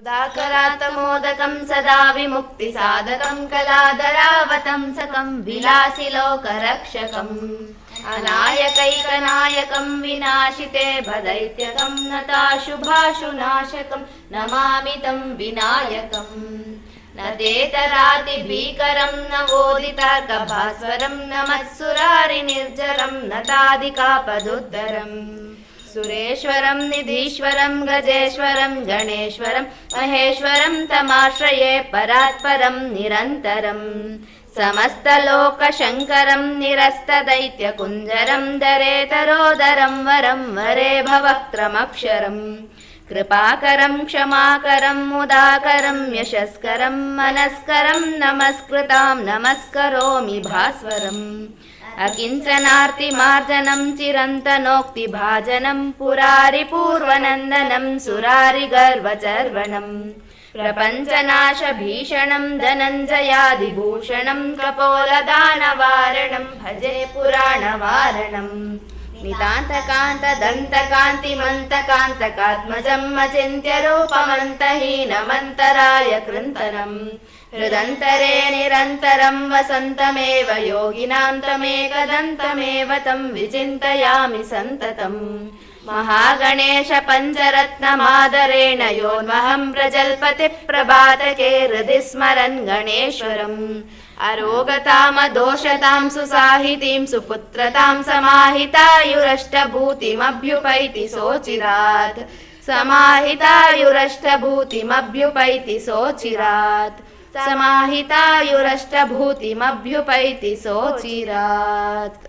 सुधाकरात्मोदकं सदा विमुक्तिसाधकं कलाधरावतंसकं विलासिलोकरक्षकम् अनायकैकनायकं विनाशिते भदैत्यकं नताशुभाशुनाशकं नमामि तं विनायकम् न तेतरातिभीकरं न वोदितार्कभास्वरं न मत्सुरारिनिर्जरं न तादिकापदुद्धरम् सुरेश्वरं निधीश्वरं गजेश्वरं गणेश्वरं महेश्वरं तमाश्रये परात्परं निरन्तरम् समस्तलोकशङ्करं निरस्तदैत्यकुञ्जरं दरेतरोदरं वरं वरे भवक्त्रमक्षरम् कृपाकरं क्षमाकरं मुदाकरं यशस्करं मनस्करं नमस्कृतां नमस्करोमि भास्वरम् अकिञ्चनार्तिमार्जनं चिरन्तनोक्तिभाजनं पुरारिपूर्वनन्दनं सुरारिगर्वचर्वणं प्रपञ्चनाशभीषणं धनञ्जयादिभूषणं कपोलदानवारणं भजे पुराणवारणम् नितान्तकान्तदन्तकान्तिमन्तकान्तकात्मजम् अचिन्त्यरूपमन्तहीनमन्तराय कृन्तनम् हृदन्तरे निरन्तरं वसन्तमेव योगिनां तमेकदन्तमेव तं विचिन्तयामि सन्ततम् महागणेश पञ्चरत्नमादरेण योन्वहं प्रजल्पतिप्रभातके हृदि स्मरन् गणेश्वरम् अरोगतामदोषतां सुसाहितीं सुपुत्रतां समाहितायुरष्टभूतिमभ्युपैति सोचिरात् समाहितायुरष्टभूतिमभ्युपैति सोचिरात् समाहितायुरष्टभूतिमभ्युपैति सोचिरात्।